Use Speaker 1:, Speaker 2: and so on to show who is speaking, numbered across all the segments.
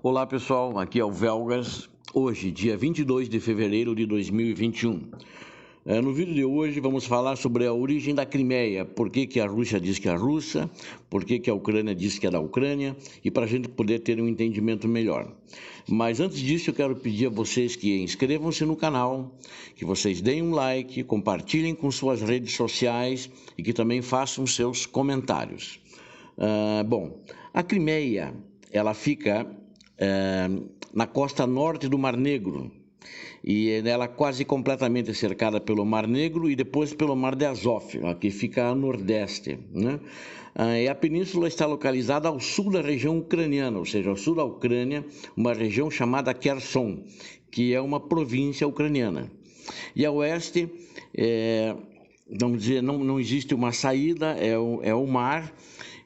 Speaker 1: Olá pessoal, aqui é o Velgas, hoje dia 22 de fevereiro de 2021. No vídeo de hoje vamos falar sobre a origem da Crimeia, por que a Rússia diz que é russa, por que a Ucrânia diz que é da Ucrânia e para a gente poder ter um entendimento melhor. Mas antes disso eu quero pedir a vocês que inscrevam-se no canal, que vocês deem um like, compartilhem com suas redes sociais e que também façam seus comentários. A Crimeia, ela fica na costa norte do Mar Negro e ela quase completamente cercada pelo Mar Negro e depois pelo Mar de Azov, que fica a nordeste, né? E a península está localizada ao sul da região ucraniana, ou seja, ao sul da Ucrânia, uma região chamada Kherson, que é uma província ucraniana. E a oeste, vamos dizer, não existe uma saída, é o mar.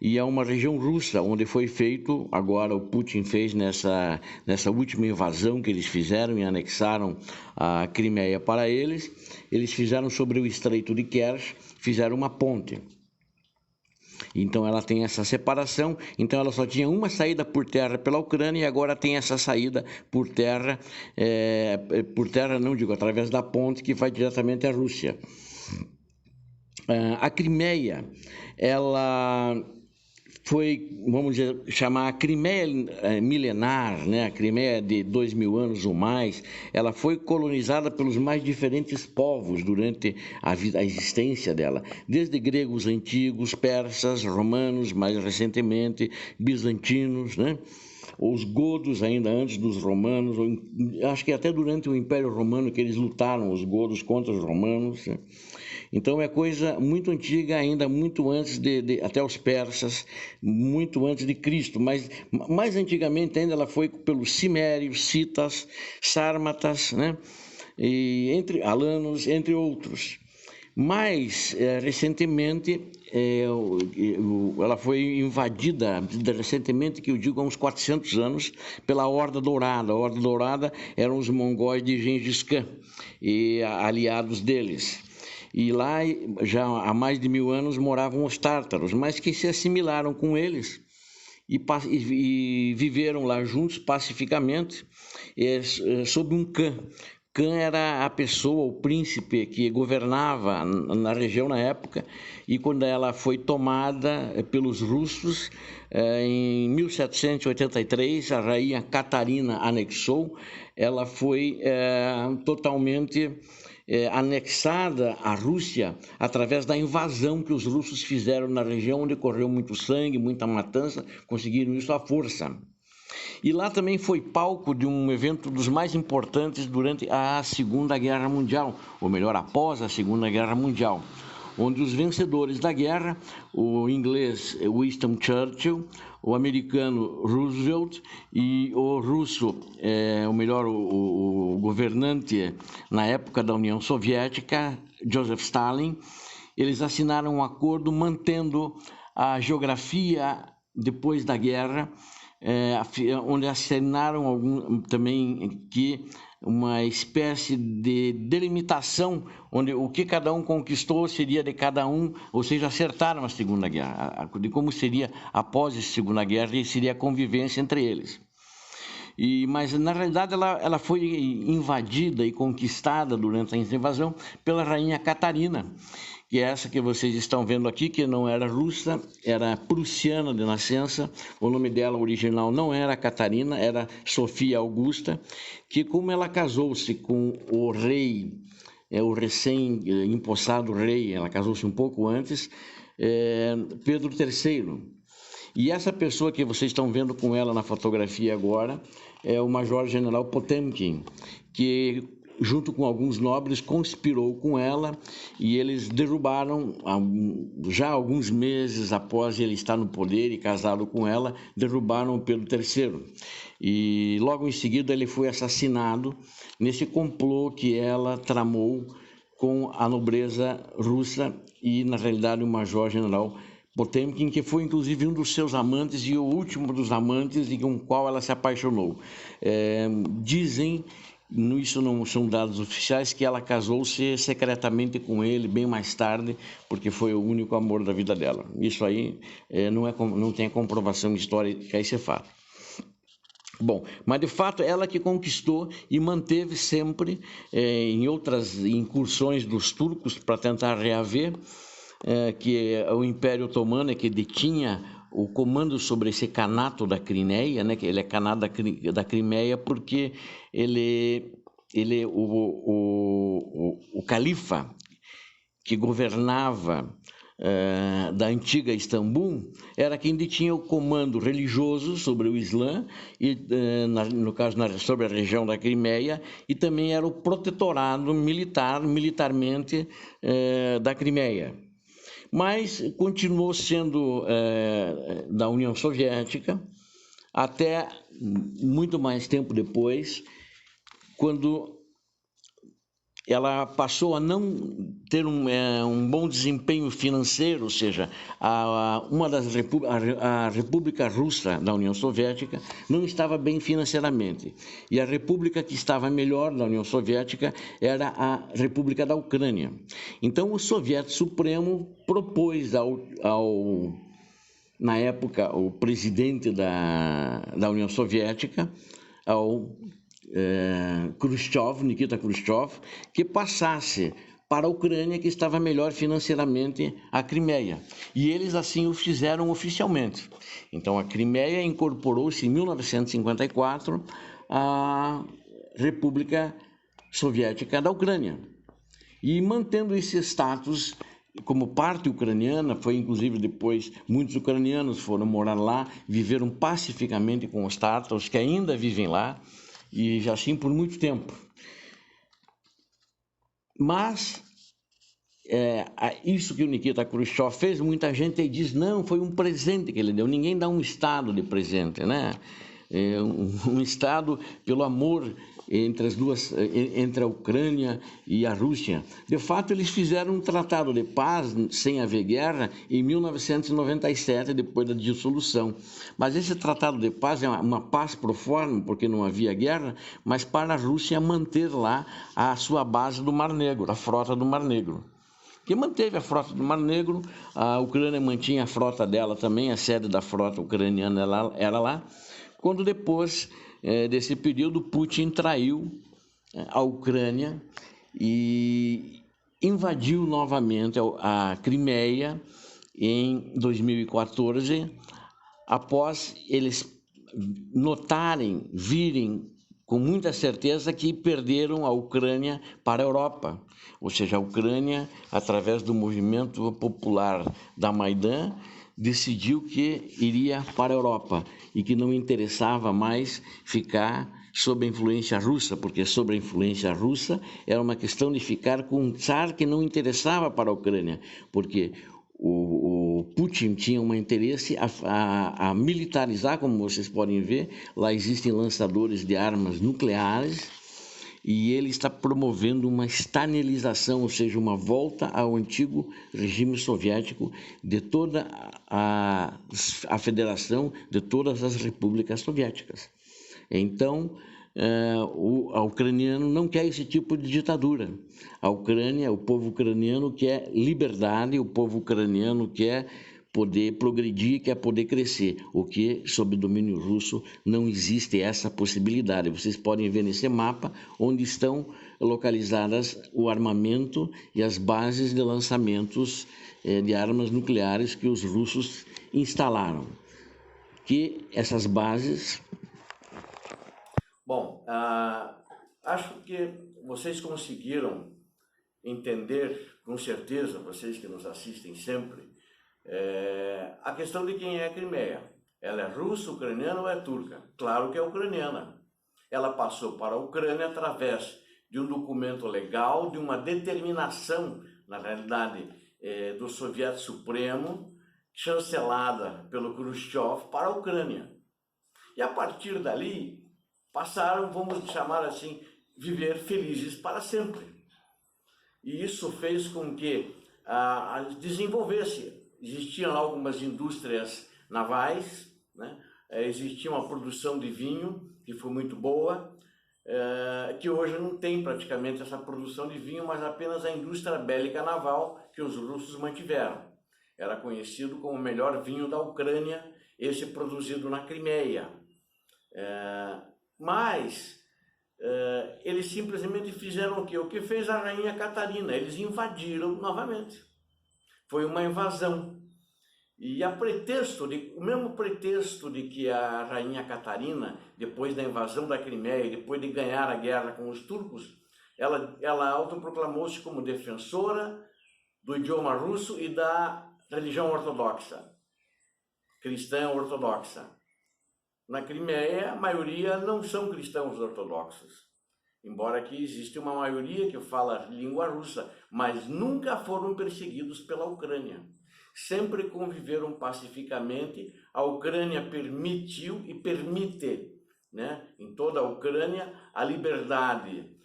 Speaker 1: E é uma região russa, onde foi feito, agora o Putin fez nessa última invasão que eles fizeram e anexaram a Crimeia para eles fizeram sobre o Estreito de Kerch, fizeram uma ponte. Então ela tem essa separação, então ela só tinha uma saída por terra pela Ucrânia e agora tem essa saída por terra através da ponte que vai diretamente à Rússia. A Crimeia, ela foi, vamos dizer, chamar a Crimeia milenar, né? A Crimeia de 2000 anos ou mais, ela foi colonizada pelos mais diferentes povos durante a existência dela, desde gregos antigos, persas, romanos, mais recentemente, bizantinos, né? Os godos ainda antes dos romanos, acho que até durante o Império Romano que eles lutaram, os godos contra os romanos, né? Então é coisa muito antiga, ainda muito antes até os persas, muito antes de Cristo, mas mais antigamente ainda ela foi pelos cimérios, citas, sármatas, né? E entre alanos, entre outros. Mais recentemente, ela foi invadida, recentemente, que eu digo há uns 400 anos, pela Horda Dourada. A Horda Dourada eram os mongóis de Gengis Khan e aliados deles. E lá, já há mais de 1000 anos, moravam os tártaros, mas que se assimilaram com eles e viveram lá juntos pacificamente sob um Khan. Khan era a pessoa, o príncipe que governava na região na época, e quando ela foi tomada pelos russos, em 1783, a rainha Catarina anexou, ela foi totalmente anexada à Rússia através da invasão que os russos fizeram na região, onde correu muito sangue, muita matança, conseguiram isso à força. E lá também foi palco de um evento dos mais importantes durante a Segunda Guerra Mundial, ou melhor, após a Segunda Guerra Mundial, onde os vencedores da guerra, o inglês Winston Churchill, o americano Roosevelt e o russo, o governante na época da União Soviética, Joseph Stalin, eles assinaram um acordo mantendo a geografia depois da guerra, onde assinaram também que uma espécie de delimitação, onde o que cada um conquistou seria de cada um, ou seja, acertaram a Segunda Guerra, de como seria após a Segunda Guerra e seria a convivência entre eles. Mas na realidade ela foi invadida e conquistada durante a invasão pela rainha Catarina, que é essa que vocês estão vendo aqui, que não era russa, era prussiana de nascença. O nome dela original não era Catarina, era Sofia Augusta, que como ela casou-se com o rei, o recém-empossado rei, ela casou-se um pouco antes, Pedro III. E essa pessoa que vocês estão vendo com ela na fotografia agora é o Major-General Potemkin, que junto com alguns nobres conspirou com ela e eles derrubaram, já alguns meses após ele estar no poder e casado com ela, derrubaram Pedro III. E logo em seguida ele foi assassinado nesse complô que ela tramou com a nobreza russa e, na realidade, o Major-General Potemkin, que foi inclusive um dos seus amantes e o último dos amantes e com o qual ela se apaixonou. Dizem, isso não são dados oficiais, que ela casou-se secretamente com ele bem mais tarde, porque foi o único amor da vida dela. Isso aí não tem comprovação histórica, esse fato. Bom, mas de fato ela que conquistou e manteve sempre em outras incursões dos turcos para tentar reaver, que o Império Otomano que detinha o comando sobre esse Kanato da Crimeia, né, que ele é Kanato da Crimeia porque o califa que governava da antiga Istambul era quem detinha o comando religioso sobre o Islã e no caso sobre a região da Crimeia, e também era o protetorado militarmente da Crimeia. Mas continuou sendo da União Soviética até muito mais tempo depois, quando ela passou a não ter um bom desempenho financeiro, ou seja, a República Russa da União Soviética não estava bem financeiramente. E a república que estava melhor da União Soviética era a República da Ucrânia. Então, o Soviético Supremo propôs na época, o presidente da União Soviética, ao Nikita Khrushchev, que passasse para a Ucrânia, que estava melhor financeiramente, a Crimeia. E eles assim o fizeram oficialmente. Então a Crimeia incorporou-se em 1954 à República Soviética da Ucrânia. E mantendo esse status como parte ucraniana, foi inclusive depois muitos ucranianos foram morar lá, viveram pacificamente com os tártaros, que ainda vivem lá, e já assim por muito tempo. Mas isso que o Nikita Khrushchev fez, muita gente diz, não, foi um presente que ele deu. Ninguém dá um Estado de presente, né? Um Estado pelo amor entre a Ucrânia e a Rússia. De fato, eles fizeram um tratado de paz sem haver guerra em 1997, depois da dissolução. Mas esse tratado de paz é uma paz pro forma, porque não havia guerra, mas para a Rússia manter lá a sua base do Mar Negro, a frota do Mar Negro. Que manteve a frota do Mar Negro, a Ucrânia mantinha a frota dela também, a sede da frota ucraniana era lá. Quando depois desse período, Putin traiu a Ucrânia e invadiu novamente a Crimeia em 2014, após eles virem com muita certeza que perderam a Ucrânia para a Europa. Ou seja, a Ucrânia, através do movimento popular da Maidan, decidiu que iria para a Europa e que não interessava mais ficar sob a influência russa, porque sob a influência russa era uma questão de ficar com um czar que não interessava para a Ucrânia, porque o Putin tinha um interesse a militarizar, como vocês podem ver, lá existem lançadores de armas nucleares, e ele está promovendo uma stalinização, ou seja, uma volta ao antigo regime soviético de toda a federação de todas as repúblicas soviéticas. Então, o ucraniano não quer esse tipo de ditadura. A Ucrânia, o povo ucraniano quer liberdade, o povo ucraniano quer poder progredir, quer poder crescer, o que, sob domínio russo, não existe essa possibilidade. Vocês podem ver nesse mapa onde estão localizadas o armamento e as bases de lançamentos de armas nucleares que os russos instalaram. Que essas bases...
Speaker 2: Bom, acho que vocês conseguiram entender, com certeza, vocês que nos assistem sempre, a questão de quem é a Crimeia. Ela é russa, ucraniana ou é turca? Claro que é ucraniana. Ela passou para a Ucrânia através de um documento legal, de uma determinação, na realidade, do Soviético Supremo, chancelada pelo Khrushchev para a Ucrânia. E a partir dali, passaram, vamos chamar assim, viver felizes para sempre. E isso fez com que desenvolvesse. Existiam algumas indústrias navais, né? Existia uma produção de vinho, que foi muito boa, que hoje não tem praticamente essa produção de vinho, mas apenas a indústria bélica naval que os russos mantiveram. Era conhecido como o melhor vinho da Ucrânia, esse produzido na Crimeia. Mas eles simplesmente fizeram o quê? O que fez a rainha Catarina, eles invadiram novamente. Foi uma invasão. E o mesmo pretexto de que a rainha Catarina, depois da invasão da Crimeia, depois de ganhar a guerra com os turcos, ela autoproclamou-se como defensora do idioma russo e da religião ortodoxa, cristã ortodoxa. Na Crimeia, a maioria não são cristãos ortodoxos, embora aqui existe uma maioria que fala língua russa, mas nunca foram perseguidos pela Ucrânia. Sempre conviveram pacificamente. A Ucrânia permitiu e permite, né, em toda a Ucrânia, a liberdade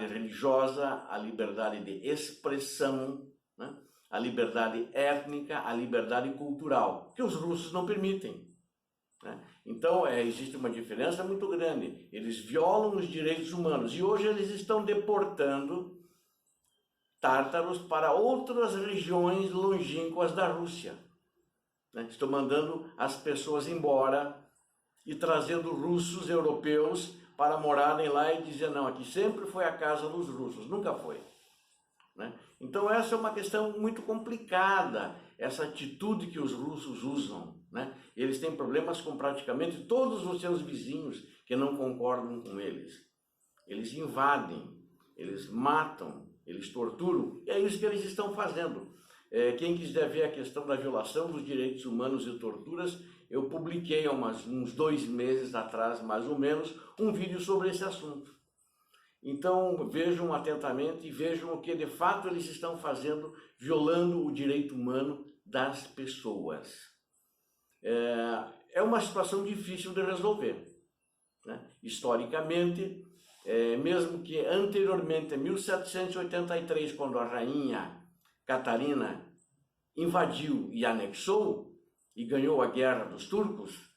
Speaker 2: religiosa, a liberdade de expressão, né, a liberdade étnica, a liberdade cultural, que os russos não permitem, né? Então, existe uma diferença muito grande. Eles violam os direitos humanos e hoje eles estão deportando tártaros para outras regiões longínquas da Rússia, né? Estão mandando as pessoas embora e trazendo russos europeus para morarem lá e dizer, não, aqui sempre foi a casa dos russos, nunca foi, né? Então essa é uma questão muito complicada, essa atitude que os russos usam, né? Eles têm problemas com praticamente todos os seus vizinhos que não concordam com eles. Eles invadem, eles matam, eles torturam, e é isso que eles estão fazendo. Quem quiser ver a questão da violação dos direitos humanos e torturas, eu publiquei há uns 2 meses atrás, mais ou menos, um vídeo sobre esse assunto. Então vejam atentamente e vejam o que de fato eles estão fazendo, violando o direito humano das pessoas. É uma situação difícil de resolver, né? Historicamente, mesmo que anteriormente, em 1783, quando a rainha Catarina invadiu e anexou e ganhou a guerra dos turcos,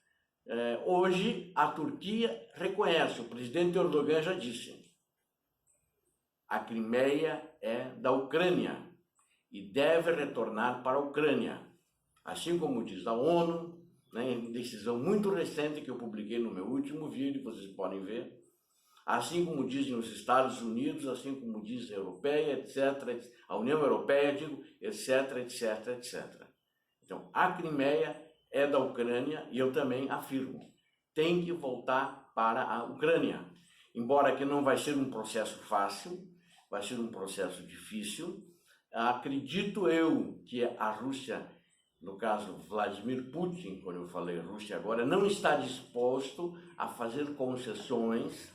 Speaker 2: hoje a Turquia reconhece, o presidente Erdogan já disse, a Crimeia é da Ucrânia e deve retornar para a Ucrânia. Assim como diz a ONU, né, em decisão muito recente que eu publiquei no meu último vídeo, vocês podem ver, assim como dizem os Estados Unidos, assim como diz a Europeia, etc., a União Europeia, etc., etc., etc. Então, a Crimeia é da Ucrânia e eu também afirmo, tem que voltar para a Ucrânia. Embora que não vai ser um processo fácil, vai ser um processo difícil, acredito eu que a Rússia, no caso Vladimir Putin, quando eu falei Rússia agora, não está disposto a fazer concessões,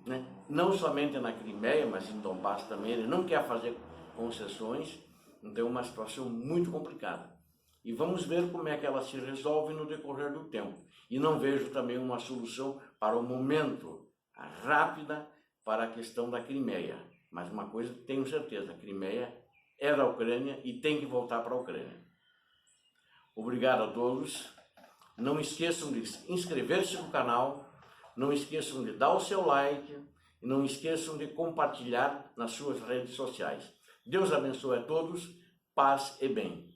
Speaker 2: né? Não somente na Crimeia, mas em Donbass também, ele não quer fazer concessões, então é uma situação muito complicada. E vamos ver como é que ela se resolve no decorrer do tempo. E não vejo também uma solução para o momento rápida para a questão da Crimeia. Mas uma coisa tenho certeza, a Crimeia é da Ucrânia e tem que voltar para a Ucrânia. Obrigado a todos. Não esqueçam de inscrever-se no canal, não esqueçam de dar o seu like e não esqueçam de compartilhar nas suas redes sociais. Deus abençoe a todos, paz e bem.